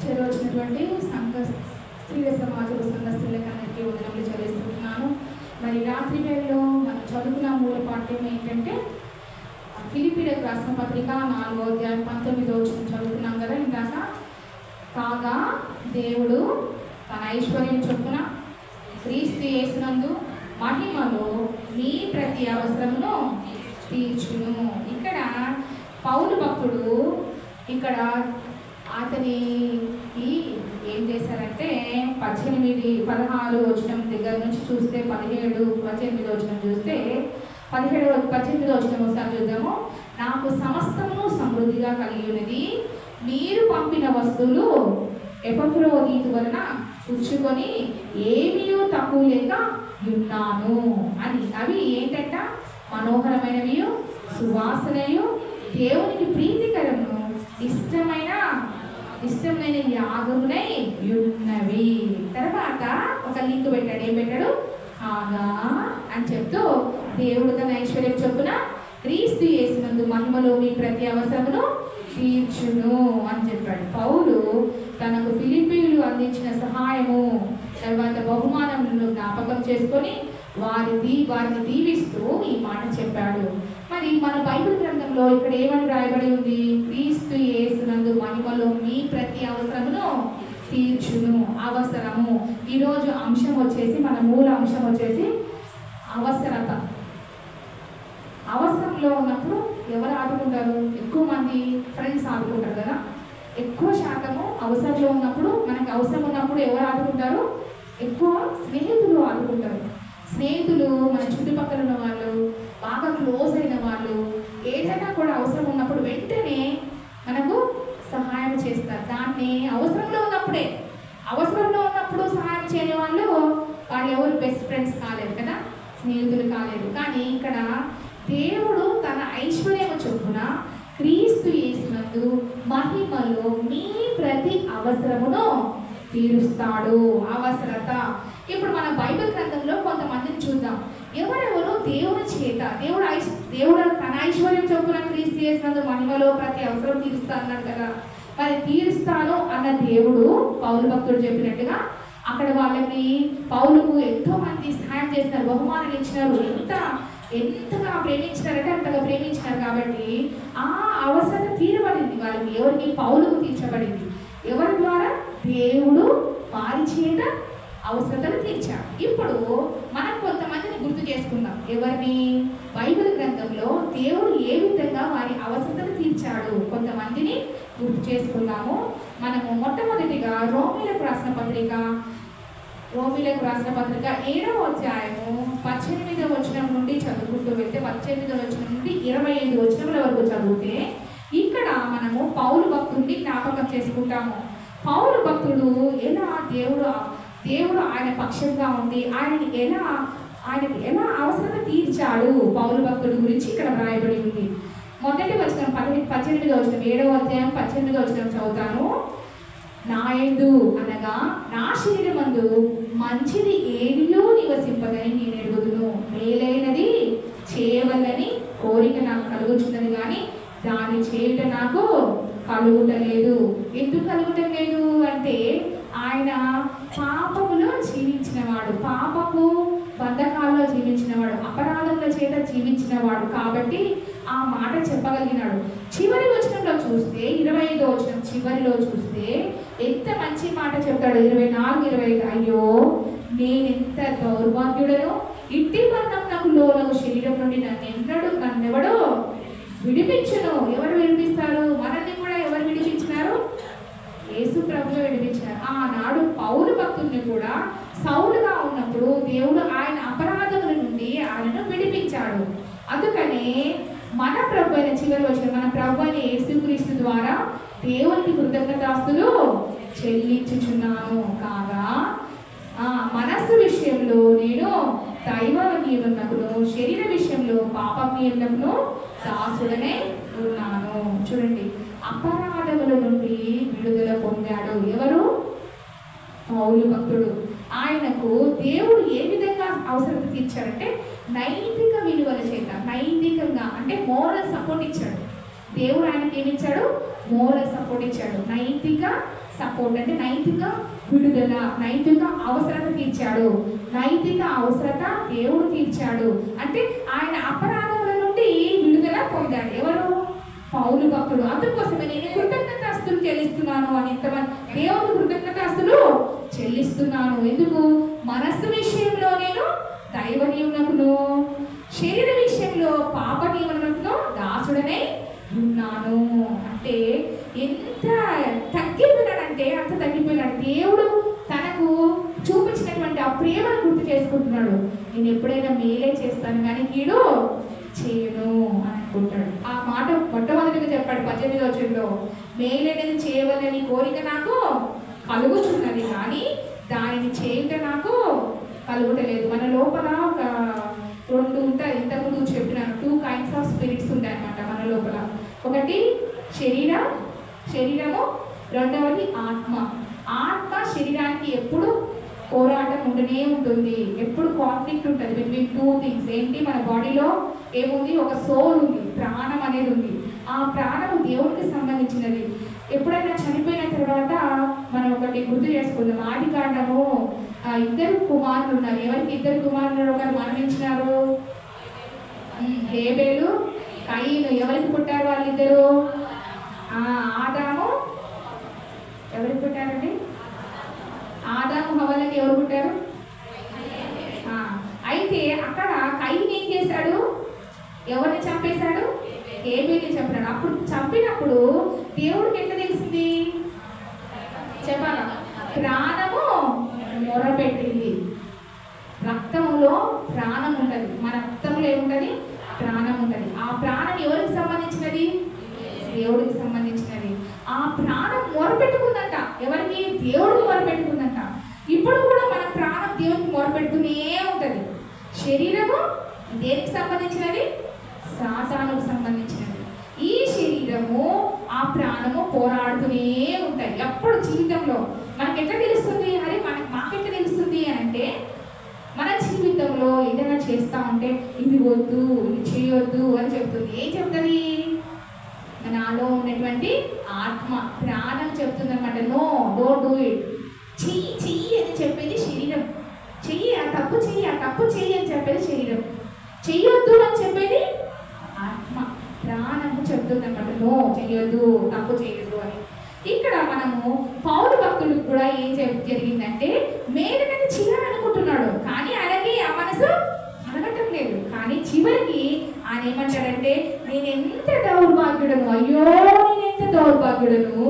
చేరవచ్చినటువంటి స్త్రీల సమాజంలో సంఘ స్త్రీలకన్నిటికీ వందనములు చెల్లిస్తున్నాను. మరి రాత్రి వేళలో మనం చదువుకున్న మూల పాఠ్యం ఏంటంటే ఫిలిప్పీలకు రాసిన పత్రిక 4వ అధ్యాయం 19వ వచనం చదువుకున్నాం కదా ఇందాక. కాగా దేవుడు తన ఐశ్వర్యం చొప్పున క్రీస్తు యేసునందు మహిమలో మీ ప్రతి అవసరమును తీర్చును. ఇక్కడ పౌలు భక్తుడు ఇక్కడ అతనికి ఏం చేశారంటే 16 వచనం దగ్గర నుంచి చూస్తే 18 వచనం చూస్తే 18 వచనం ఒకసారి చూద్దాము. నాకు సమస్తము సమృద్ధిగా కలిగి ఉన్నది, మీరు పంపిన వస్తువులు ఎపఫ్రోదీతు వలన పుచ్చుకొని ఏమీ తక్కువ లేక ఉన్నాను అని. అవి ఏంటంట? మనోహరమైనవి, సువాసనయు, దేవునికి ప్రీతికరము, ఇష్టమైన యాగమునై ఉన్నవి. తర్వాత ఒక లింక్ పెట్టాడు. ఏం పెట్టాడు? కాగా అని చెప్తూ దేవుడు తన ఐశ్వర్యం చొప్పున క్రీస్తు యేసునందు మహిమలో మీ ప్రతి అవసరమును తీర్చును అని చెప్పాడు. పౌలు తనకు ఫిలిప్పీయులు అందించిన సహాయము తర్వాత బహుమానములను జ్ఞాపకం చేసుకొని వారిని దీవిస్తూ ఈ మాట చెప్పాడు. మరి మన బైబిల్ గ్రంథంలో ఇక్కడ ఏమని రాయబడి ఉంది? క్రీస్తు యేసునందు మహిమలో మీ ప్రతి అవసరమును తీర్చును. అవసరము. ఈరోజు అంశం వచ్చేసి మన మూల అంశం వచ్చేసి అవసరత. అవసరంలో ఉన్నప్పుడు ఎవరు ఆదుకుంటారు? ఎక్కువ మంది ఫ్రెండ్స్ ఆదుకుంటారు కదా. ఎక్కువ శాతము అవసరంలో ఉన్నప్పుడు, మనకు అవసరం ఉన్నప్పుడు ఎవరు ఆదుకుంటారు? ఎక్కువ స్నేహితులు ఆదుకుంటారు. స్నేహితులు మన చుట్టుపక్కల ఉన్న వాళ్ళు, బాగా క్లోజ్ అయిన వాళ్ళు ఏదైనా కూడా అవసరం ఉన్నప్పుడు వెంటనే మనకు సహాయం చేస్తారు. దాన్ని అవసరంలో ఉన్నప్పుడు సహాయం చేయని వాళ్ళు ఎవరు బెస్ట్ ఫ్రెండ్స్ కాలేదు కదా, స్నేహితులు కాలేదు. కానీ ఇక్కడ దేవుడు తన ఐశ్వర్యము చొప్పున క్రీస్తు యేసునందు మహిమలో మీ ప్రతి అవసరమును తీరుస్తాడు. అవసరత. ఇప్పుడు మన బైబిల్ గ్రంథంలో కొంతమందిని చూద్దాం. ఎవరెవరు దేవుని చేత దేవుడు తన ఐశ్వర్యం చొప్పున క్రీస్తు యేసునందు మహిమలో ప్రతి అవసరం తీరుస్తా అన్నాడు కదా. మరి తీరుస్తాను అన్న దేవుడు పౌలు భక్తుడు చెప్పినట్టుగా అక్కడ వాళ్ళకి పౌలుకు ఎంతో మంది సహాయం చేసినారు, బహుమానాలు ఇచ్చినారు. ఎంతగా ప్రేమించినారంటే అంతగా ప్రేమించినారు. కాబట్టి ఆ అవసరం తీరబడింది వాళ్ళకి. ఎవరికి? పౌలుకు తీర్చబడింది. ఎవరి ద్వారా? దేవుడు వారి చేత అవసరతలు తీర్చాడు. ఇప్పుడు మనం కొంతమందిని గుర్తు చేసుకుందాం. ఎవరిని? బైబిల్ గ్రంథంలో దేవుడు ఏ విధంగా వారి అవసరతలు తీర్చాడు కొంతమందిని గుర్తు చేసుకున్నాము. మనము మొట్టమొదటిగా రోమీలకు రాసిన పత్రిక 7వ అధ్యాయము 18వ వచనం నుండి చదువుకుంటూ వెళ్తే 18వ వచనం నుండి 25 వచనముల వరకు చదివితే ఇక్కడ మనము పౌలు భక్తుడిని జ్ఞాపకం చేసుకుంటాము. పౌలు భక్తుడు ఎలా దేవుడు ఆయన పక్షంగా ఉండి ఆయనకి ఎలా అవసరం తీర్చాడు పౌలు భక్తుడి గురించి ఇక్కడ రాయబడి ఉంది. మొదటి వచనం 18వ వచనం 7వ అధ్యాయం 18వ వచనం చదువుతాను. నా యందు అనగా నా శరీరమందు మంచిది ఏదియో నివసింపదని నేను ఎరుగుదును, మేలైనది చేయవలని కోరిక నాకు కలుగుచున్నది కానీ దాన్ని చేయుట నాకు కలుగుటలేదు. ఎందుకు కలుగుటం లేదు అంటే ఆయన పాపములో జీవించినవాడు, పాపపు బంధకాల్లో జీవించినవాడు, అపరాధముల చేత జీవించినవాడు. కాబట్టి ఆ మాట చెప్పగలిగినాడు. చివరి వచనంలో చూస్తే 25వ వచనం చివరిలో చూస్తే ఎంత మంచి మాట చెప్తాడు. 24, 25. అయ్యో నేనెంత దౌర్భాగ్యుడను, ఇట్టి మరణం నాకు లోనగు శరీరం నుండి నన్నెవడో విడిపించును. ఎవరు విడిపిస్తారు? మనల్ని కూడా ఎవరు విడిపించినారు? యేసు ప్రభువు విడిపించారు. ఆనాడు పౌలు భక్తుడిని కూడా సౌలుగా ఉన్నప్పుడు దేవుడు ఆయన అపరాధముల నుండి ఆయనను విడిపించాడు. అందుకనే మన ప్రభు అయిన చివరి వచ్చిన మన ప్రభు అయిన యేసుక్రీస్తు ద్వారా దేవునికి కృతజ్ఞతాస్తులు చెల్లించుచున్నాను. కాగా మనస్సు విషయంలో నేను దైవనీయునకును, శరీర విషయంలో పాపనీయునకును దాసుడనే ఉన్నాను. చూడండి, అపరాధముల నుండి విడుదల పొందాడు. ఎవరు? పౌలు భక్తుడు. ఆయనకు దేవుడు ఏ విధంగా అవసరం తీర్చాడంటే నైతిక విలువల చేత, నైతికంగా అంటే మోరల్ సపోర్ట్ ఇచ్చాడు. దేవుడు ఆయనకి ఏమి ఇచ్చాడు? మోరల్ సపోర్ట్ ఇచ్చాడు. నైతిక సపోర్ట్ అంటే నైతిక విడుదల, నైతిక అవసరత తీర్చాడు. నైతిక అవసరత దేవుడు తీర్చాడు. అంటే ఆయన అపరాధముల నుండి విడుదల పొందాడు. ఎవరు? పౌలు భక్తుడు. అందుకోసమే నేను కృతజ్ఞతాస్తులు చెల్లిస్తున్నాను అని ఇంతమంది దేవుడు కృతజ్ఞతాస్తులు చెల్లిస్తున్నాను. ఎందుకు? మనస్సు విషయంలో నేను దైవ నియమమును, శరీర విషయంలో పాప నియమమును దాసుడనే ఉన్నాను. అంటే ఎంత తగ్గిపోయినాడంటే అంత తగ్గిపోయినాడు. దేవుడు తనకు చూపించినటువంటి ఆ ప్రేమను గుర్తు చేసుకుంటున్నాడు. నేను ఎప్పుడైనా మేలే చేస్తాను కానీ కీడు చేయను అని అనుకుంటాడు. ఆ మాట మొట్టమొదటిగా చెప్పాడు 18వ వచనంలో, మేలనేది చేయవలని కోరిక నాకు కలుగుతున్నది కానీ దానిని చేయుట నాకు కలుగుటలేదు. మన లోపల ఒక 2 ఉంటాయి. ఇంతకుముందు చెప్పినాను, 2 kinds of spirits ఉంటాయి అన్నమాట మన లోపల. ఒకటి శరీరము, రెండవది ఆత్మ. ఆత్మ శరీరానికి ఎప్పుడు పోరాటం ఉంటూనే ఉంటుంది. ఎప్పుడు కాన్ఫ్లిక్ట్ ఉంటుంది బిట్వీన్ 2 things. ఏంటి? మన బాడీలో ఏముంది? ఒక సోల్ ఉంది, ప్రాణం అనేది ఉంది. ఆ ప్రాణము దేవుడికి సంబంధించినది. ఎప్పుడైనా చనిపోయిన తర్వాత మనం ఒకటి గుర్తు చేసుకుందాం. ఆది కాండము 2 కుమారులు ఉన్నారు. ఎవరికి 2 కుమారులు? ఒకరు మరణించినారు, హేబేలు, కయీను. ఎవరికి పుట్టారు వాళ్ళిద్దరు? ఆదాము. ఎవరికి పుట్టారండి? ఆదాము హవ్వలకి ఎవరు పుట్టారు? అయితే అక్కడ కయీను ఏం చేశాడు? ఎవరిని చంపేశాడు? హేబేలుని చంపాడు. అప్పుడు చంపినప్పుడు దేవుడికి ఎట్లా తెలిసింది చెప్పాలా? ప్రాణము మొరపెట్టింది. రక్తంలో ప్రాణం ఉంటుంది. మన రక్తంలో ఏముంటుంది? ప్రాణం ఉంటుంది. ఆ ప్రాణం ఎవరికి సంబంధించినది? దేవుడికి సంబంధించినది. ఆ ప్రాణం మొరపెట్టుకుందంట. ఎవరికి? దేవుడికి మొరపెట్టుకుందంట. ఇప్పుడు కూడా మన ప్రాణం దేవుడికి మొరపెడుతూనే ఉంటుంది. శరీరము దేనికి సంబంధించినది? సాతానుకు సంబంధించినది. ఈ శరీరము ఆ ప్రాణము పోరాడుతూనే ఉంటాయి ఎప్పుడు జీవితంలో. మనకి ఎట్లా తెలుస్తుంది? అరే మాకెట్లా తెలుస్తుంది అని అంటే, మన జీవితంలో ఏదైనా చేస్తా ఉంటే ఇది వద్దు, ఇది చేయొద్దు అని చెప్తుంది. ఏం చెప్తుంది? నాలో ఉన్నటువంటి ఆత్మ, ప్రాణం చెప్తుంది అనమాట. No, don't do it. చెయ్యి అని చెప్పేది శరీరం. చెయ్యి, ఆ తప్పు చెయ్యి అని చెప్పేది శరీరం. చెయ్యొద్దు అని చెప్పేది ఆత్మ, ప్రాణము చెప్తుంది అనమాట. నో, చెయ్యొద్దు, తప్పు చేయొద్దు అని. ఇక్కడ మనము పౌలు భక్తుడికి కూడా ఏం జరిగిందంటే, మేలునని చేయాలనుకుంటున్నాడు కానీ ఆయనకి ఆ మనసు అనగటం లేదు. కానీ చివరికి ఆయన ఏమంటాడంటే, నేనెంత దౌర్భాగ్యుడను, అయ్యో నేనెంత దౌర్భాగ్యుడను,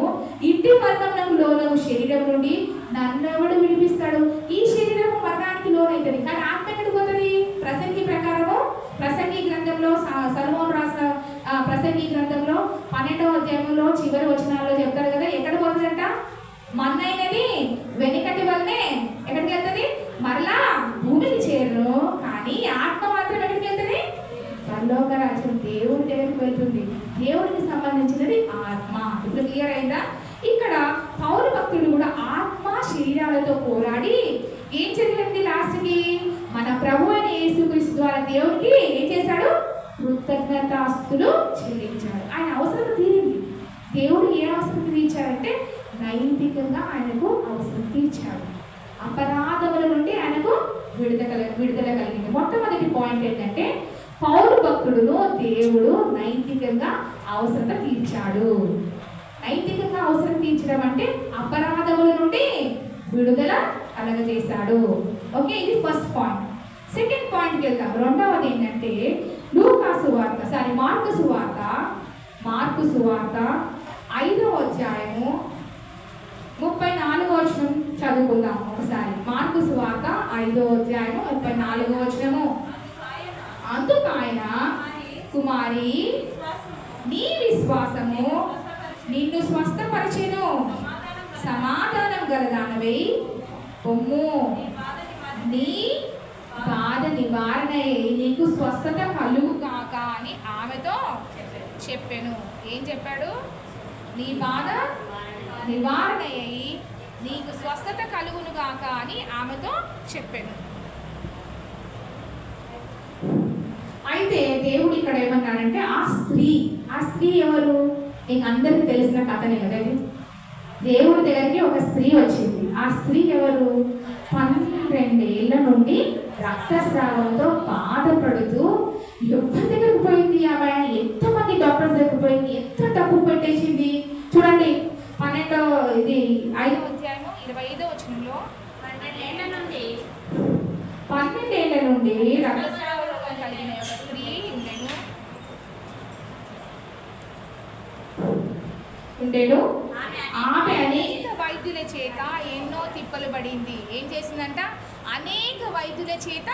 ఇంటి మరణం లోనవు శరీరం నుండి నన్నెవడు విడిపిస్తాడు? ఈ శరీరం మరణానికి లోనవుతుంది కానీ ఆత్మ ఎక్కడికి పోతుంది? ప్రసంగి ప్రకారము, ప్రసంగి గ్రంథంలో సలోమోను రాసిన ప్రసంగి గ్రంథంలో 12వ అధ్యాయంలో చివరి వచనాల్లో చెప్తారు కదా, ఎక్కడ పోతుందంట? మన్నైనది వెనుకటి వల్లనే ఎక్కడికి వెళ్తుంది? మరలా భూమికి చేరు. కానీ ఆత్మ మాత్రం ఎక్కడికి వెళ్తుంది? పరలోక రాజ్యం, దేవుడి దగ్గరికి వెళ్తుంది. దేవుడికి సంబంధించినది ఆత్మ. ఇప్పుడు క్లియర్ అయిందా? ఇక్కడ పౌలు భక్తుడు కూడా ఆత్మ శరీరాలతో పోరాడి ఏం జరిగింది? లాస్ట్కి మన ప్రభు అయిన యేసుక్రీస్తు ద్వారా దేవుడికి ఏం చేశాడు? కృతజ్ఞతాస్తులు చెల్లించాడు. ఆయన అవసరం తీరింది. దేవుడు ఏ అవసరం తీర్చాడంటే, నైతికంగా ఆయనకు అవసరం తీర్చాడు. అపరాధముల నుండి ఆయనకు విడుదల కలిగింది. మొట్టమొదటి పాయింట్ ఏంటంటే, పౌలు భక్తుడును దేవుడు నైతికంగా అవసరత తీర్చాడు. నైతికంగా అవసరం తీర్చడం అంటే అపరాధముల నుండి విడుదల కలగజేశాడు. ఓకే, ఇది ఫస్ట్ పాయింట్. సెకండ్ పాయింట్కి వెళ్దాం. రెండవది ఏంటంటే, మార్కు సువార్త 5వ అధ్యాయము 34వ వచనం చదువుకుందాం ఒకసారి. మార్కు సువార్త 5వ అధ్యాయము 34వ వచనము. అందుకు ఆయన, కుమారి, నీ విశ్వాసము నిన్ను స్వస్థపరిచెను, సమాధానం గలదానవై పొమ్ము, నీ బాధ నివారణ అయ్యి నీకు స్వస్థత కలుగు కాక అని ఆమెతో చెప్పాను. ఏం చెప్పాడు? నీ బాధ నివారణ అయ్యి నీకు స్వస్థత కలుగును గాక అని ఆమెతో చెప్పాను. అయితే దేవుడు ఇక్కడ ఏమన్నాడంటే ఆ స్త్రీ ఎవరు? మీకు అందరికీ తెలిసిన కథనే కదా ఇది. దేవుడి దగ్గరికి ఒక స్త్రీ వచ్చింది. ఆ స్త్రీ ఎవరు? 12 ఏళ్ల నుండి రక్తస్రావంతో బాధపడుతూ ఎవరి దగ్గరకు పోయింది ఆమె? ఎంతమంది డాక్టర్స్ దగ్గరకు పోయింది, ఎంత డబ్బు పెట్టేసింది చూడండి. 5వ అధ్యాయము 25వ వచనంలో 12 ఏళ్ల నుండి రక్తస్రావ రోగం కలిగిన ఒక స్త్రీ ఉండేను. ఆమె అనేక వైద్యుల చేత ఎన్నో తిప్పలు పడింది. ఏం చేసిందంట? అనేక వైద్యుల చేత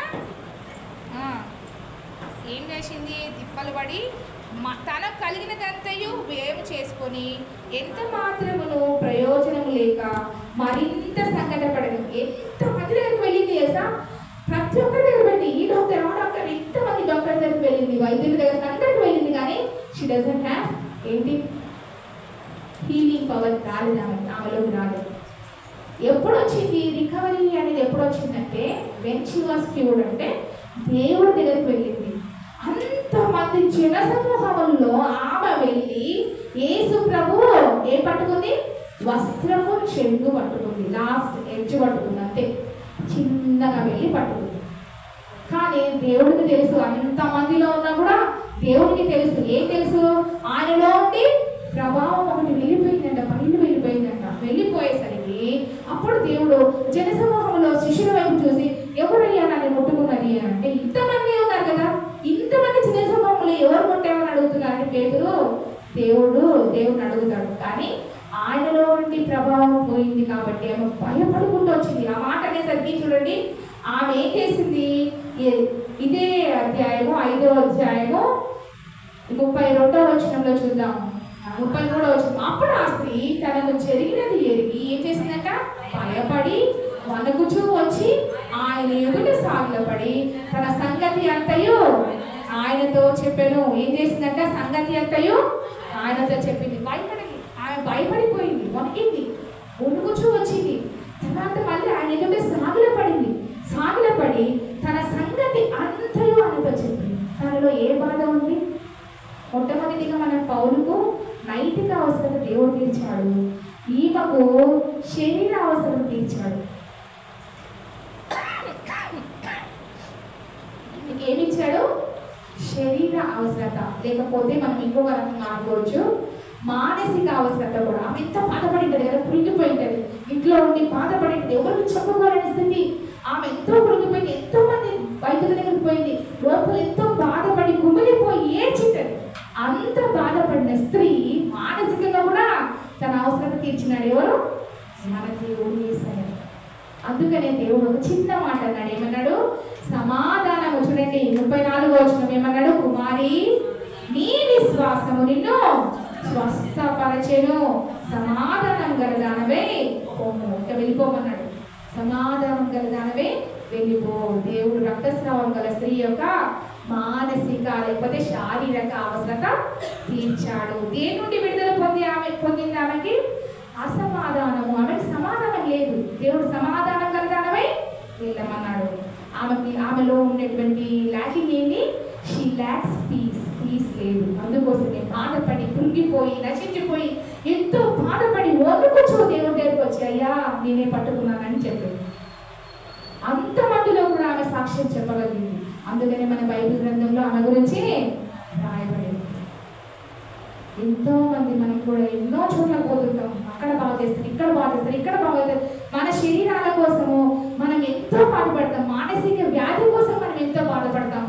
ఏం చేసింది? తిప్పలు పడి తనకు కలిగినదంతయు వ్యయం చేసుకొని ఎంత మాత్రమును ప్రయోజనం లేక మరింత సంకటపడను. ఎంత మంది దగ్గరికి వెళ్ళింది తెలుసా? ప్రతి ఒక్కరి దగ్గర వెళ్ళి ఈ డాక్టర్ ఆ డాక్టర్ ఎంతమంది డాక్టర్ దగ్గరికి వెళ్ళింది, వైద్యుల దగ్గర అందరికి వెళ్ళింది. కానీ షీ డజంట్ హ్యావ్ ఏంటి? హీలింగ్ పవర్ రాలేదు ఆమెలోకి రాలేదు. ఎప్పుడు వచ్చింది రికవరీ అనేది? ఎప్పుడు వచ్చిందంటే వెన్ షీ వాస్ క్యూర్డ్, అంటే దేవుడి దగ్గరికి వెళ్ళింది. అంతమంది జన సమూహంలో ఆమె వెళ్ళి యేసు ప్రభు ఏం పట్టుకుంది? వస్త్రము చెంగు పట్టుకుంది, లాస్ట్ ఎడ్జ్ పట్టుకుంది, అంతే. చిన్నగా వెళ్ళి పట్టుకుంది. కానీ దేవుడికి తెలుసు, అంతమందిలో ఉన్నా కూడా దేవుడికి తెలుసు. ఏం తెలుసు? ఆయనలో ఉండి ప్రభావం ఒకటి వెళ్ళిపోయిందంట, పైన వెళ్ళిపోయిందంట. వెళ్ళిపోయేసరికి అప్పుడు దేవుడు జనసమూహంలో శిష్యుల వైపు చూసి ఎవరయ్యా నన్ను ముట్టుకున్నది అంటే ఇంతమంది ఉన్నారు కదా, ఇంతమంది జనసమూహంలో ఎవరు ముట్టామని అడుగుతున్నారంటే పేతురు దేవుడిని అడుగుతాడు. కానీ ఆయనలో ఉండి ప్రభావం పోయింది కాబట్టి ఆమె భయపడుకుంటూ వచ్చింది. ఆ మాట అనేసరికి చూడండి ఆమె ఏం చేసింది? ఇదే అధ్యాయము 5వ అధ్యాయము 32వ వచనంలో చూద్దాము. 33వ వచనం. అప్పుడు ఆ స్త్రీ తనకు జరిగినది ఎరిగి ఏం చేసిందంట? భయపడి వణకుచూ వచ్చి ఆయన ఎదుట సాగిలపడి తన సంగతి అంతయు ఆయనతో చెప్పాను. ఏం చేసిందంట? సంగతి అంతయు ఆయనతో చెప్పింది. ఆమె భయపడిపోయింది, వణికింది, వణుకుచూ వచ్చింది. తర్వాత మళ్ళీ ఆయన ఎదుట సాగిలపడి తన సంగతి అంతయు ఆయనతో చెప్పింది. తనలో ఏ బాధ ఉంది? మొట్టమొదటిగా మన పౌలుకు నైతిక అవసరం దేవుడు తీర్చాడు, ఈమెకు శరీర అవసరం తీర్చాడు. ఏమిచ్చాడు? శరీర అవసరత. లేకపోతే మనం ఇంకొక రకంగా అనుకోవచ్చు, మానసిక అవసరత కూడా. ఆమె ఎంత బాధపడింటది కదా, కురిగిపోయింటది, ఇంట్లో ఉండి బాధపడింటది, ఎవరికి చెప్పుకోవాలని స్థితి. ఆమె ఎంతో కురిగిపోయింది, ఎంతో మంది వైద్యుల దగ్గరికి పోయింది, లోపల ఎంతో బాధపడి కుమిలిపోయి ఏడ్చింటది. అంత బాధపడిన స్త్రీ మానసికంగా కూడా తన అవసరం తీర్చినాడు. ఎవరు? మన దేవుడు యేసయ్య. అందుకనే దేవుడు ఒక చిన్న మాట అన్నాడు. ఏమన్నాడు? సమాధానము. చూడండి 34వ వచనం ఏమన్నాడు? కుమారి నీ విశ్వాసము నిన్ను స్వస్థపరచెను, సమాధానం గలదానవే పోము. ఇంకా వెళ్ళిపోమన్నాడు. సమాధానం గలదానవే వెళ్ళిపో. దేవుడు రక్తస్రావం గల స్త్రీ యొక్క మానసిక లేకపోతే శారీరక అవసరత తీర్చాడు. దేని నుండి విడుదల పొందింది ఆమెకి? అసమాధానము. ఆమెకి సమాధానం లేదు. దేవుడు సమాధానం గలదానవై వెళ్ళమన్నాడు. ఆమెలో ఉన్నటువంటి ల్యాకింగ్ ఏంటి? షీ ల్యాక్స్ పీస్ లేదు. అందుకోసమే బాధపడి కృంగిపోయి నశించిపోయి ఎంతో బాధపడి వణుకుచూ దేవుడి దగ్గరికి వచ్చి అయ్యా నేనే పట్టుకున్నానని చెప్పాడు. అంతమందిలో కూడా ఆమె సాక్ష్యం చెప్పగలిగింది. అందుకనే మన బైబిల్ గ్రంథంలో ఆమె గురించి రాయబడింది. ఎంతో మంది మనం కూడా ఎన్నో చోట్ల పోతుంటాం, అక్కడ బాగు చేస్తారు, ఇక్కడ బాగు చేస్తారు, ఇక్కడ బాగు చేస్తారు. మన శరీరాల కోసము మనం ఎంతో బాధపడతాం, మానసిక వ్యాధి కోసం మనం ఎంతో బాధపడతాం.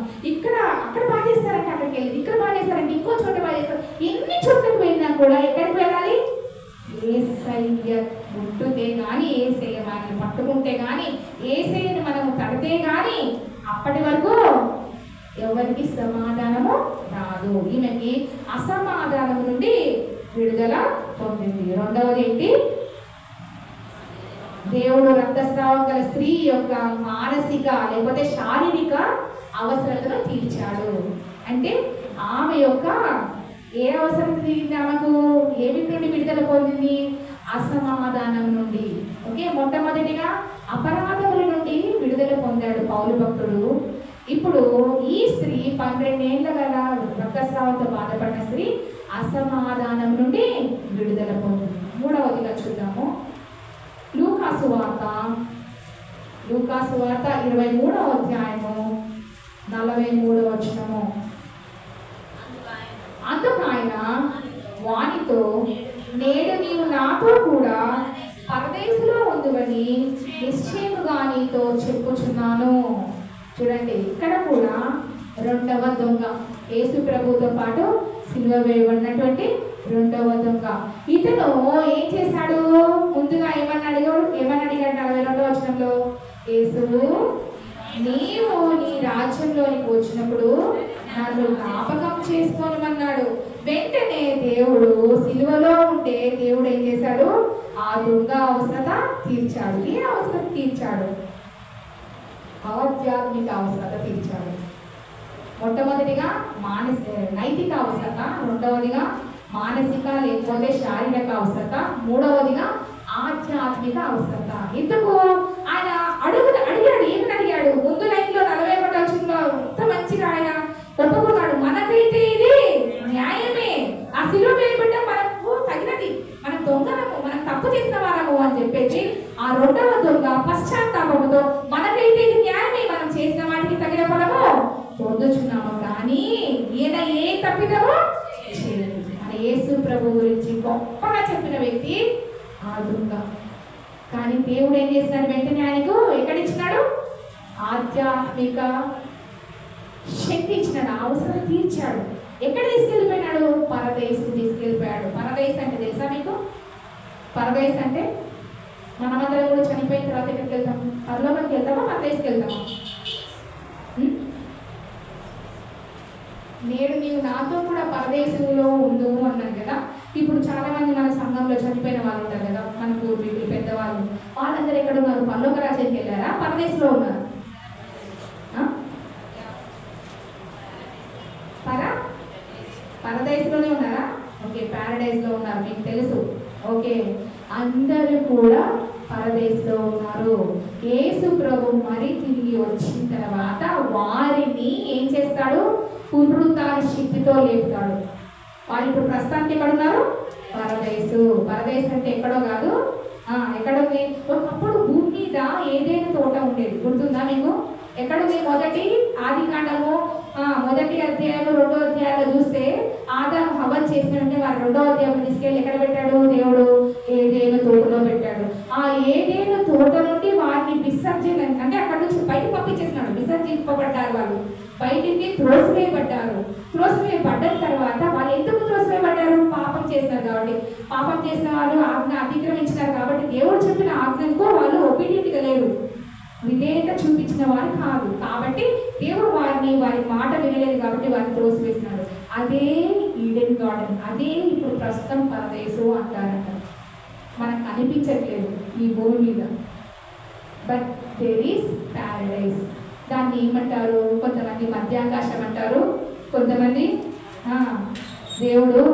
అక్కడ బాగా చేస్తారంటే అక్కడికి వెళ్ళి, ఇక్కడ బాగా చేస్తారంటే ఇంకో చోట బాగా చేస్తారు. ఎన్ని చోట్లకు వెళ్ళినా కూడా ఎక్కడికి వెళ్ళాలి? యేసయ్య ముట్టుతే కానీ, యేసయ్య మనల్ని పట్టుకుంటే కానీ, యేసయ్యని మనము తడితే కానీ అప్పటి వరకు ఎవరికి సమాధానము రాదు. ఈమెకి అసమాధానం నుండి విడుదల పొందింది. రెండవది ఏంటి? దేవుడు రక్తస్రావం గల స్త్రీ యొక్క మానసిక లేకపోతే శారీరక అవసరతను తీర్చాడు. అంటే ఆమె యొక్క ఏ అవసరం తీరింది? ఆమెకు ఏమి నుండి విడుదల పొందింది? అసమాధానం నుండి. ఓకే, మొట్టమొదటిగా అపరాధముల నుండి విడుదల పొందాడు పౌలు భక్తుడు. ఇప్పుడు ఈ స్త్రీ 12 ఏళ్ల గల రక్తస్రావంతో బాధపడిన స్త్రీ అసమాధానం నుండి విడుదల పొందింది. 3వదిగా చూద్దాము. లూకాసు వార్త 23వ అధ్యాయము 43వ వచనము. అందుకు ఆయన వానితో, నేడు నీవు నాతో కూడా పరదేశంలో ఉందువని నిశ్చయముగా నీతో చెప్పుచున్నాను. చూడండి, ఇక్కడ కూడా రెండవ దొంగ, యేసు ప్రభుతో పాటు సిలువ వేయబడినటువంటి రెండవ దొంగ. ఇతను ఏం చేశాడు? ముందుగా ఏమని అడిగాడు? 42వ వచనంలో, యేసు నీవు నీ రాజ్యంలోనికి వచ్చినప్పుడు నన్ను జ్ఞాపకం చేసుకోమన్నాడు. వెంటనే దేవుడు సిలువలో ఉంటే దేవుడు ఏం చేశాడు? ఆ దొంగ అవసరత తీర్చాడు. ఏ అవసరం తీర్చాడు? ఆధ్యాత్మిక అవసరత తీర్చాడు. మొట్టమొదటిగా నైతిక అవసరత, రెండవదిగా మానసిక లేకపోతే శారీరక అవసరత, మూడవదిగా ఆధ్యాత్మిక అవసరత. ఇందుకు ఆయన అడిగాడు. ఏమని అడిగాడు? ముందు లైన్లో 41వ వచనంలో ఎంత మంచిగా ఆయన ఒప్పుకున్నాడు. మనకైతే ఇది న్యాయమే, ఆ శిలువ వేయబడ్డ మనకు తగినది, మనం దొంగలము, మనం తప్పు చేసిన వాళ్ళము అని చెప్పేసి ఆ రెండవ దొంగ పశ్చాత్తాపముతో మనకైతే ఇది న్యాయమే, మనం చేసిన వాటికి తగిన ఫలము పొందుచున్నాము. కానీ ఈయన ఏ తప్పిదమో చేయలేదు. మన యేసు ప్రభు గురించి గొప్పగా చెప్పిన వ్యక్తి ఆ దొంగ. కానీ దేవుడు ఏం చేసినాడు? వెంటనే ఆయనకు ఎక్కడిచ్చినాడు? ఆధ్యాత్మిక శక్తి ఇచ్చినాడు, అవసరం తీర్చాడు. ఎక్కడ తీసుకెళ్ళిపోయినాడు? పరదేశం తీసుకెళ్ళిపోయాడు. పరదేశం అంటే తెలుసా మీకు? పరదేశం అంటే మనమందరం కూడా చనిపోయిన తర్వాత ఎక్కడికి వెళ్తాం? పరలోకానికి వెళ్తామా, పరదేశంకి వెళ్తామా? నేడు నీవు నాతో కూడా పరదేశంలో ఉండు అన్నాను కదా. ఇప్పుడు చాలా మంది మన సంఘంలో చనిపోయిన వాళ్ళు ఉంటారు కదా, మన పూర్వీకులు, పెద్దవాళ్ళు. వాళ్ళందరూ ఎక్కడ ఉన్నారు? పరలోక రాజ్యానికి వెళ్ళారా, పరదేశంలో ఉన్నారు? పరదేశంలోనే ఉన్నారా? ఓకే, ప్యారడైజ్లో ఉన్నారు, మీకు తెలుసు. ఓకే, అందరూ కూడా పరదేశంలో ఉన్నారు. యేసు ప్రభు మరి తిరిగి వచ్చిన తర్వాత వారిని ఏం చేస్తాడు? పునరుద్ధాన శక్తితో లేపుతాడు. వారు ఇప్పుడు ప్రస్తుతానికి ఎక్కడ ఉన్నారు? పరదేశం అంటే ఎక్కడో కాదు, ఎక్కడుంది? ఒకప్పుడు భూమి మీద ఏదైనా తోట ఉండేది, గుర్తుందా మీకు? ఎక్కడుంది? మొదటి ఆదికాండము 1వ అధ్యాయం 2వ అధ్యాయంలో చూస్తే ఆదాము హవ్వ చేసినట్టే వారు 2వ అధ్యాయం తీసుకెళ్ళి ఎక్కడ పెట్టాడు? దేవుడు ఏదేను తోటలో పెట్టాడు. ఆ ఏదేను తోట నుండి వారిని విసర్జన అంటే అక్కడ నుంచి బయట పంపించేసినాడు. విసర్జింపబడ్డారు, వాళ్ళు బయటికి త్రోసివేయబడ్డారు. త్రోసివేయబడ్డ తర్వాత వాళ్ళు ఎందుకు త్రోసివేయబడ్డారు? పాపం చేసినారు కాబట్టి. పాపం చేసిన వాళ్ళు ఆజ్ఞ అతిక్రమించినారు కాబట్టి దేవుడు చెప్పిన ఆజ్ఞకు వాళ్ళు ఒబీడియంట్గా లేరు, విధేయత చూపించిన వారు కాదు. కాబట్టి దేవుడు వారి మాట వినలేదు కాబట్టి వారిని త్రోసివేసినాడు. అదే ఈడెన్ గార్డెన్, అదే ఇప్పుడు ప్రస్తుతం పరదేశం అంటారంట. మనకు అనిపించట్లేదు ఈ భూమి మీద, బట్ దేర్ ఈస్ ప్యారడైజ్. దాన్ని ఏమంటారు? కొంతమంది మధ్యాకాశం అంటారు, కొంతమంది దేవుడు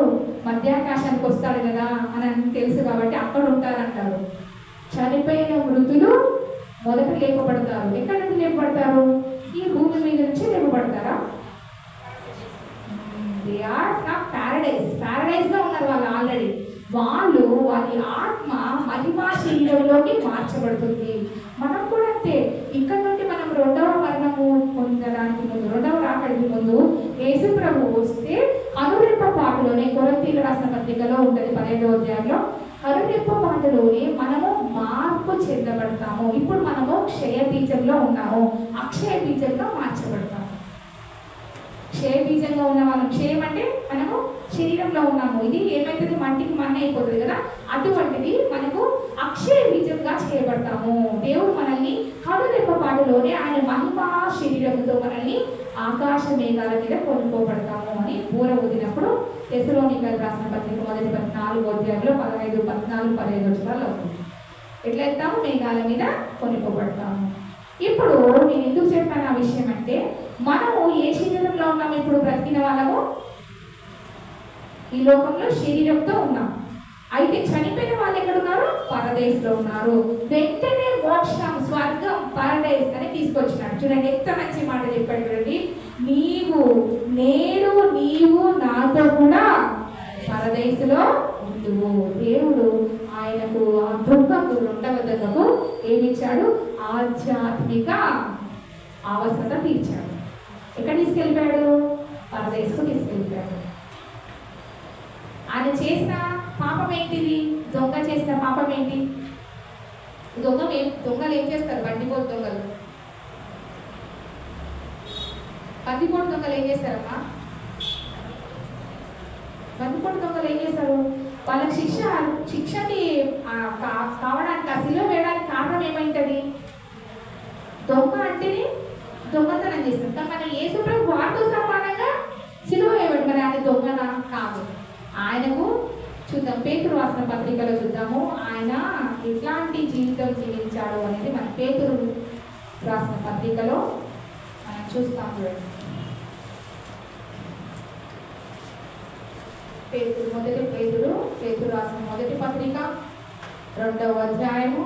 మధ్యాకాశానికి వస్తాడు కదా అని తెలుసు కాబట్టి అక్కడ ఉంటారంటారు. చనిపోయిన మృతులు మొదట లేపబడతారు. ఎక్కడ నుంచి లేపబడతారు? ఈ భూమి మీద నుంచి లేపబడతారా? దే ఆర్ ఫ్రమ్ ప్యారడైజ్ లో ఉన్నారు వాళ్ళు ఆల్రెడీ. వారి ఆత్మ మహిమా శరీరంలోకి మార్చబడుతుంది. మనం కూడా అంతే. ఇక్కడ నుండి మనం రెండవ మరణము పొందడానికి ముందు, రెండవ రాకడికి ముందు యేసు ప్రభు వస్తే అనురెప్ప పాటలోనే, కొరింథీయులకు రాసిన పత్రికలో ఉంటుంది 15వ అధ్యాయంలో, అనురెప్ప పాటలోనే మనము మార్పు చెందబడతాము. ఇప్పుడు మనము క్షయ బీజంలో ఉన్నాము, అక్షయ బీజంలో మార్చబడతాము. క్షయ బీజంగా ఉన్న వాళ్ళం, క్షయం అంటే మనము శరీరంలో ఉన్నాము, ఇది ఏమైతుంది? మట్టికి మన్న అయిపోతుంది కదా, అటువంటిది మనకు అక్షయ బీజంగా చేయబడతాము. దేవుడు మనల్ని కనురెప్ప పాటలోనే ఆయన మహిమా శరీరంతో మనల్ని ఆకాశ మేఘాల మీద కొనుక్కోబడతాము అని బూర ఊదినప్పుడు తెస్సలోనికీయులకు రాసిన పత్రిక 4వ అధ్యాయంలో 15, 14, 15 వచనాలు అవుతుంది. ఎట్లా వెళ్తాము? మేఘాల మీద కొనుక్కోబడతాము. ఇప్పుడు నేను ఎందుకు చెప్పాను ఆ విషయం అంటే, మనము ఏ శరీరంలో ఉన్నాము? ఇప్పుడు బ్రతికిన వాళ్ళము ఈ లోకంలో శరీరంతో ఉన్నాం. అయితే చనిపోయిన వాళ్ళు ఎక్కడున్నారు? పరదేశంలో ఉన్నారు. వెంటనే మోక్షం, స్వర్గం, పరదేశ్ అని తీసుకొచ్చినాడు. చూడండి ఎంత మంచి మాట చెప్పాడు చూడండి. నీవు నాతో కూడా పరదేశంలో ఉండువు. దేవుడు ఆయనకు ఆ దుఃఖకు రెండవ దొంగకు ఏమిచ్చాడు? ఆధ్యాత్మిక అవసరత తీర్చాడు. ఎక్కడ తీసుకెళ్ళిపోయాడు? పరదేశకు తీసుకెళ్ళిపోయాడు. ఆయన చేసిన పాపం ఏంటిది? దొంగ చేసిన పాపం ఏంటి? దొంగలు ఏం చేస్తారు? బండిపోటు దొంగలు, బందిపోటు దొంగలు ఏం చేస్తారమ్మా? బందిపోటు దొంగలు ఏం చేస్తారు? వాళ్ళకి శిక్షని కావడానికి, ఆ శిలువ వేయడానికి కారణం ఏమైంటది? దొంగ అంటేనే దొంగతనం చేస్తారు. కానీ మన యేసు ప్రభు వారితో సమానంగా శిలువ వేయబడి, మరి ఆయన దొంగనా? కాదు. ఆయనకు చూద్దాం, పేతురు రాసిన పత్రికలో చూద్దాము ఆయన ఎట్లాంటి జీవితం జీవించాడు అనేది మన పేతురు రాసిన పత్రికలో మనం చూస్తాం. చూడండి, పేతురు రాసిన మొదటి పత్రిక 2వ అధ్యాయము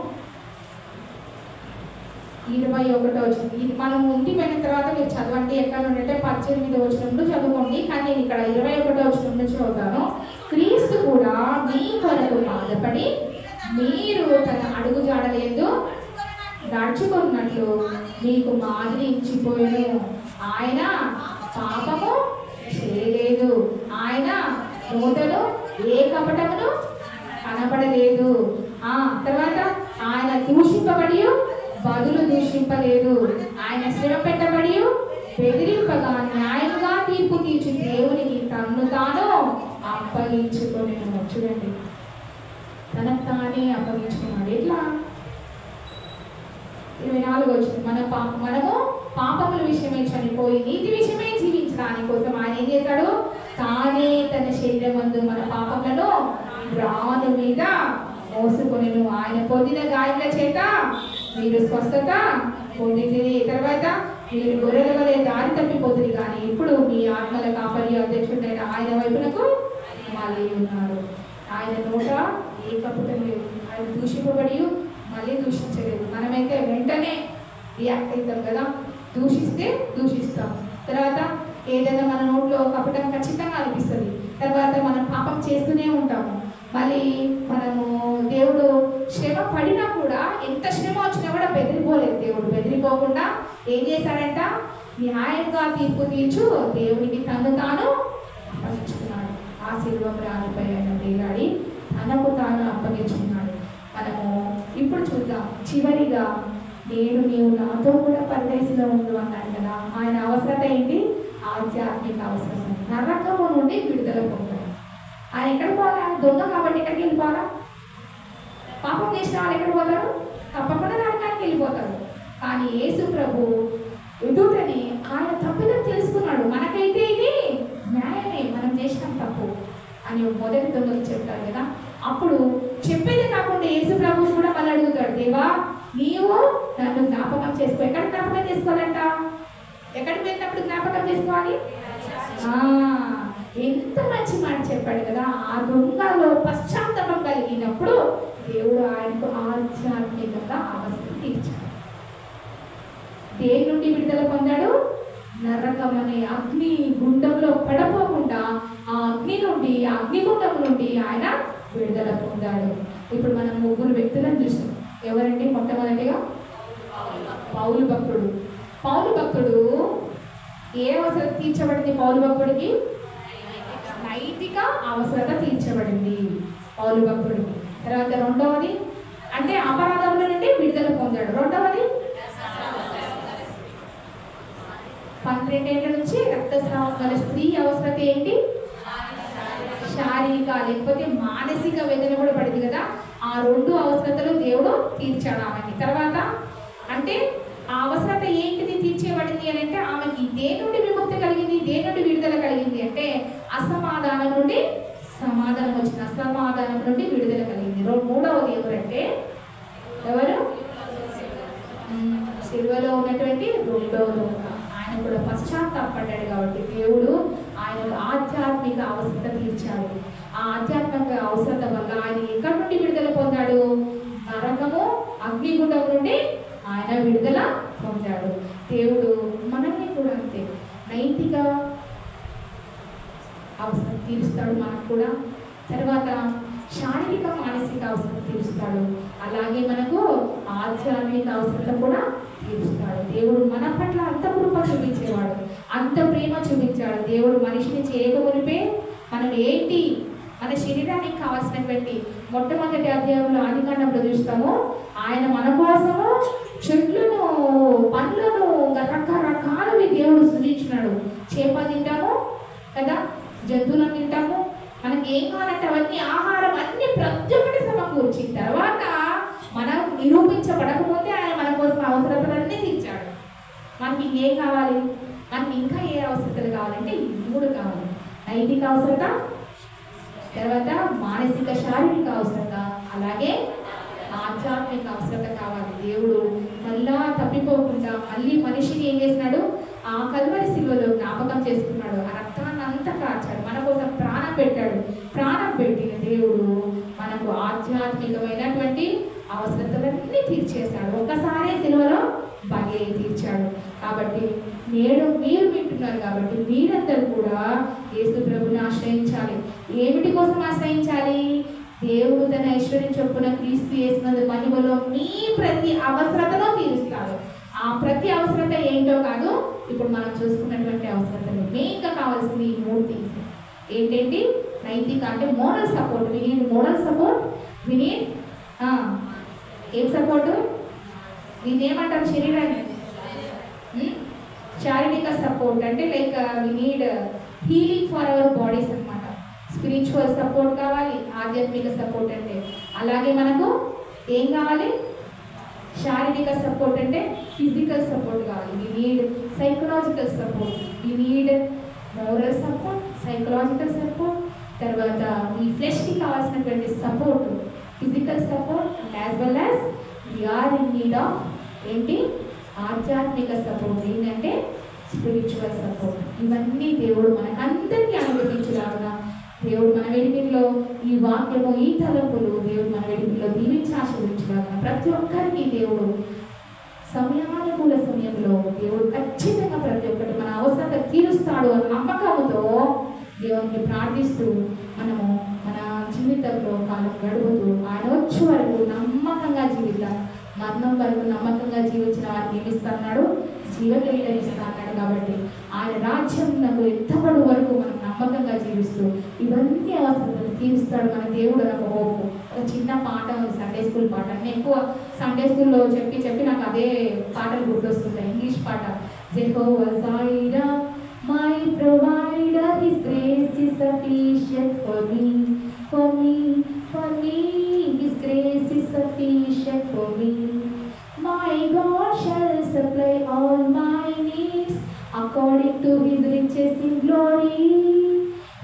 21వ వచనం. ఇది మనం ఇంటికి వెళ్ళిన తర్వాత మీరు చదవండి. ఎక్కడ ఉంటే 18వ వచనం నుండి చదువుకోండి. కానీ నేను ఇక్కడ 21వ వచనం నుంచి చదువుతాను. క్రీస్తు కూడా మీ కొరకు బాధపడి మీరు తన అడుగు జాడలేదు నడుచుకున్నట్లు మీకు మాదిరి ఇచ్చిపోయాను. ఆయన పాపము చేయలేదు, ఆయన నోటలో ఏ కపటమును కనపడలేదు. తర్వాత ఆయన దూషింపబడి బదులు దూషింపలేదు, ఆయన శ్రమ పెట్టబడి బెదిరింపగా న్యాయంగా తీర్పు తీర్చి దేవునికి తన్ను తాను అప్పగించుకునేను. చూడండి, తనకు తానే అప్పగించుకున్నాడు. ఎట్లా? 24వ వచనం. మనము పాపముల విషయమే చనిపోయి నీతి విషయమే జీవించడానికి కోసం ఆయన ఏం చేశాడు? తానే తన శరీరమందు మన పాపములను రాను మీద మోసుకొనెను. ఆయన పొందిన గాయముల చేత మీరు స్వస్థత పొందితిరి. తర్వాత మీరు గొర్రెల వలె దారి తప్పిపోతుంది, కానీ ఇప్పుడు మీ ఆత్మల కాపరి అధ్యక్షుడైన ఆయన వైపునకు మళ్ళీ ఉన్నారు. ఆయన నోట ఏ కపటం లేదు, ఆయన దూషింపబడి మళ్ళీ దూషించలేదు. మనమైతే వెంటనే రియాక్ట్ అవుతాం కదా, దూషిస్తే దూషిస్తాం. తర్వాత ఏదైనా మన నోట్లో కపటం ఖచ్చితంగా అనిపిస్తుంది. తర్వాత మనం పాపం చేస్తూనే ఉంటాము. మళ్ళీ మనము దేవుడు శ్రమ పడినా కూడా, ఎంత శ్రమ వచ్చినా కూడా బెదిరిపోలేదు. దేవుడు బెదిరిపోకుండా ఏం చేశాడంట? న్యాయంగా తీర్పు తీర్చు దేవునికి తను తాను అప్పగించుకున్నాడు. ఆ శిలువ ప్రాణిపై ఆయన వేలాడి తనకు తాను అప్పగించుకున్నాడు. మనము ఇప్పుడు చూద్దాం. చివరిగా నీవు నాతో కూడా పరదేశంలో ఉండు అన్నాడు కదా. ఆయన అవసరత ఏంటి? ఆధ్యాత్మిక అవసరం. నరకము నుండి విడుదల పొందాలి. ఆయన ఎక్కడ పోవాలా? దొంగ కాబట్టి ఎక్కడికి వెళ్ళిపోవాలా? పాపం చేసిన వాళ్ళు ఎక్కడ పోతారు? తప్పకుండా నరకానికి వెళ్ళిపోతారు. కానీ యేసు ప్రభు ఎదుటని ఆయన తప్పుదని తెలుసుకున్నాడు. మనకైతే ఇది న్యాయమే, మనం చేసిన తప్పు అని మొదటి దొంగలు చెప్తారు కదా. అప్పుడు చెప్పేది కాకుండా యేసు ప్రభు కూడా మళ్ళీ అడుగుతాడు, దేవా నీవు నన్ను జ్ఞాపకం చేసుకో. ఎక్కడ జ్ఞాపకం చేసుకోవాలంట? ఎక్కడికి వెళ్ళినప్పుడు జ్ఞాపకం చేసుకోవాలి? ఎంత మంచి మాట చెప్పాడు కదా. ఆ దొంగలో పశ్చాత్తాపం కలిగినప్పుడు దేవుడు ఆయనకు ఆధ్యాత్మికంగా అవసరం తీర్చాడు. దేని నుండి విడుదల పొందాడు? నరకం అనే అగ్ని గుండంలో పడపోకుండా ఆ అగ్ని నుండి, ఆ అగ్నిగుండం నుండి ఆయన విడుదల పొందాడు. ఇప్పుడు మనం 3 వ్యక్తులను చూస్తాం. ఎవరంటే మొట్టమొదటిగా పౌలు భక్తుడు. పౌలు భక్తుడు ఏ అవసరం తీర్చబడింది? పౌలు భక్తుడికి నైతిక అవసరత తీర్చబడింది పౌలు భక్తుడికి. తర్వాత రెండవది అంటే అపరాధముల నుండి విడుదల పొందాడు. రెండవది 12 ఏళ్ల నుంచి రక్తస్రావం గల స్త్రీ అవసరత ఏంటి? శారీరక లేకపోతే మానసిక వేదన కూడా పడింది కదా. ఆ 2 అవసరతలు దేవుడు తీర్చాడు ఆమెకి. తర్వాత అంటే ఆ అవసరత ఏంటిది తీర్చేబడింది అని అంటే ఆమెకి దేని నుండి విముక్తి కలిగింది, దేని నుండి విడుదల కలిగింది అంటే అసమాధానం నుండి సమాధానం వచ్చింది, అసమాధానం నుండి విడుదల కలిగింది. మూడవది ఎవరంటే ఎవరు? సిలువలో ఉన్నటువంటి రెండవ దొంగ. ఆయన కూడా పశ్చాత్తాపడ్డాడు కాబట్టి దేవుడు ఆయన ఆధ్యాత్మిక అవసరత తీర్చాడు. ఆ ఆధ్యాత్మిక అవసరత వల్ల ఆయన ఎక్కడి నుండి విడుదల పొందాడు? నరకము, అగ్నిగుండం నుండి ఆయన విడుదల పొందాడు. దేవుడు మనల్ని కూడా అంతే నైతిక అవసరం తీరుస్తాడు మనకు కూడా. తర్వాత శారీరక మానసిక అవసరం తీరుస్తాడు. అలాగే మనకు ఆధ్యాత్మిక అవసరం కూడా తీరుస్తాడు. దేవుడు మన పట్ల అంత కృప చూపించేవాడు, అంత ప్రేమ చూపించాడు. దేవుడు మనిషిని చేయకమునిపే మనం ఏంటి మన శరీరానికి కావాల్సినటువంటి మొట్టమొదటి అధ్యాయంలో ఆదికాండంలో చూస్తాము. ఆయన మన కోసము చెట్లను, పండ్లను, రకరకాలవి దేవుడు సృజించినాడు. చేప తింటాము కదా, జంతువులను తింటాము, మనకి ఏం కావాలంటే అవన్నీ ఆహారం అన్ని ప్రతి ఒక్కటి సమకూర్చిన తర్వాత మనం నిరూపించబడకముందే ఆయన మన కోసం అవసరతలన్నీ తీర్చాడు. మనకి ఇంకేం కావాలి? మనకి ఇంకా ఏ అవసరతలు కావాలంటే ఈ మూడు కావాలి. నైతిక అవసరత, తర్వాత మానసిక శారీరక అవసరత, అలాగే ఆధ్యాత్మిక అవసరత కావాలి. దేవుడు మళ్ళా తప్పిపోకుండా మళ్ళీ మనిషిని ఏం చేసినాడు? ఆ కల్వరి శిలువలో జ్ఞాపకం చేసుకున్నాడు. ఆ రక్తాన్ని అంతా కార్చాడు, మన కోసం ప్రాణం పెట్టాడు. ప్రాణం పెట్టిన దేవుడు మనకు ఆధ్యాత్మికమైనటువంటి అవసరతలన్నీ తీర్చేశాడు. ఒక్కసారే శిలువలో బలి తీర్చాడు. కాబట్టి నేడు మీరు వింటున్నారు కాబట్టి మీరందరూ కూడా యేసు ప్రభుని ఆశ్రయించాలి. ఏమిటి కోసం ఆశ్రయించాలి? దేవుడు తన ఐశ్వర్యం చొప్పున క్రీస్తు యేసునందు మహిమలో మీ ప్రతి అవసరతను తీరుస్తాడు. ఆ ప్రతి అవసరత ఏంటో కాదు, ఇప్పుడు మనం చూసుకున్నటువంటి అవసరతలు. మెయిన్గా కావాల్సింది ఈ మూడు థింగ్స్ ఏంటంటే నైతిక అంటే moral support. We need moral support, we need ఏం సపోర్టు? దీన్ని ఏమంటారు? శరీరాన్ని శారీరక సపోర్ట్ అంటే like we need healing for our bodies అనమాట. స్పిరిచువల్ సపోర్ట్ కావాలి, ఆధ్యాత్మిక సపోర్ట్ అంటే. అలాగే మనకు ఏం కావాలి? శారీరక సపోర్ట్ అంటే ఫిజికల్ సపోర్ట్ కావాలి. We need psychological support, we need moral support, psychological support. తర్వాత ఈ ఫ్లెష్కి కావాల్సినటువంటి support, physical support as well as we are in need of ఏంటి? ఆధ్యాత్మిక సపోర్ట్, ఏంటంటే స్పిరిచువల్ సపోర్ట్. ఇవన్నీ దేవుడు మనకందరికీ అనుమతించలాగా దేవుడు మన వెలుగులో ఈ వాక్యము, ఈ తలంపులు దేవుడు మన వెలుగులో దీవించి ఆశీర్వదించలాగా ప్రతి ఒక్కరికి దేవుడు సమయానుకూల సమయంలో దేవుడు ఖచ్చితంగా ప్రతి ఒక్కటి మన అవసరత తీరుస్తాడు అన్న నమ్మకంతో దేవునికి ప్రార్థిస్తూ మనము మన జీవితంలో కాలం గడుపుతూ ఆయన వచ్చే వరకు నమ్మకంగా జీవితాం. మరణం వరకు నమ్మకంగా జీవించిన వారికి ఏమిస్తున్నాడు? జీవక్రియలు ఇస్తున్నాడు. కాబట్టి ఆయన రాజ్యంలో ఎత్తబడు వరకు మనం నమ్మకంగా జీవిస్తూ ఇవన్నీ అవసరాలు తీరుస్తాడు మన దేవుడు అన్న హోప్. ఒక చిన్న పాట ఉంది, సండే స్కూల్ పాట. నేను ఎక్కువ సండే స్కూల్లో చెప్పి నాకు అదే పాటలు గుర్తొస్తుంటాయి. ఇంగ్లీష్ పాట. Jehovah Jaira my provider, his grace is sufficient for me, His grace is sufficient for me. My God shall supply all my needs according to His riches in glory.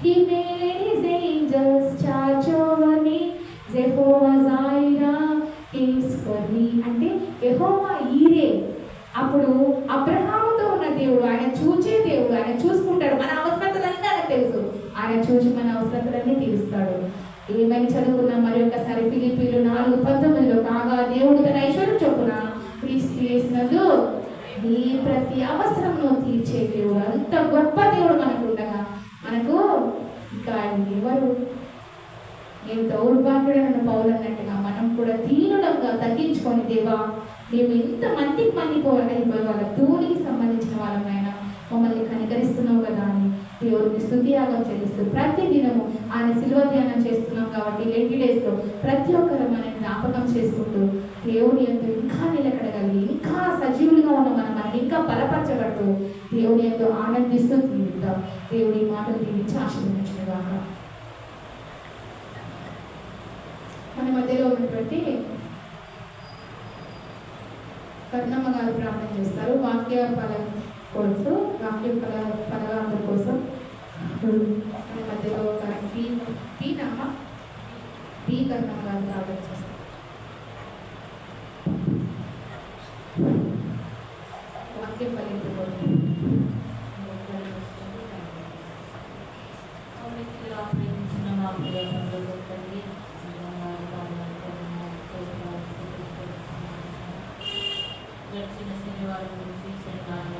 He made His angels charge over me. Jehovah Jireh is for me. అంటే యెహోవా ఈరే. అప్పుడు అబ్రహాముతో ఉన్న దేవుడు, ఆయన చూచే దేవుడు, ఆయన చూసుకుంటాడు. మన అవసరతలన్నీ ఆయనకు తెలుసు. ఆయన చూసి మన అవసరతలన్నీ తీరుస్తాడు. ఏమని చదువుకున్నా మరి ఒకసారి ఫిలిప్పీలు 4:19 కాగా దేవుడు తన ఐశ్వర్యం చొప్పున క్రీస్తు యేసునందు మీ ప్రతి అవసరంలో తీర్చే దేవుడు. అంత గొప్ప దేవుడు మనకు ఉండగా మనకు ఇంకా ఎవరు? నేను దౌర్భాగ్యుడైన పౌలు అన్నట్టుగా మనం కూడా దీనులంగా తగ్గించుకొని, దేవా మేము ఎంత మందికి అయిపోయే వాళ్ళ ధూళికి సంబంధించిన వాళ్ళమైనా మమ్మల్ని కనికరిస్తున్నావు కదా అని దేవుడికి స్తుతియాగం చెల్లిస్తూ ప్రతి దినము ఆయన శిలువ ధ్యానం చేస్తున్నాం. కాబట్టి లెంటి డేస్లో ప్రతి ఒక్కరు మనల్ని జ్ఞాపకం చేసుకుంటూ దేవుని ఎంతో ఇంకా నిలకడగలిగి ఇంకా సజీవులుగా ఉన్న మనం ఇంకా బలపరచబడుతూ దేవుని ఎంతో ఆనందిస్తూ తీరుద్దాం. దేవుడి మాటలు దీవించి ఆశీర్వదించుగాక. మన మధ్యలో ఉన్నటువంటి కర్ణమ్మ గారు ప్రార్థన చేస్తారు. వాక్య ఫల కోసం, వాక్య ఫలాల కోసం మన మధ్యలో పీ కర్ణమ్మ గారు ప్రార్థన చేస్తారు. వాక్య ఫలింపు కోసం మా గడిచిన శనివారం నుంచి శనివారం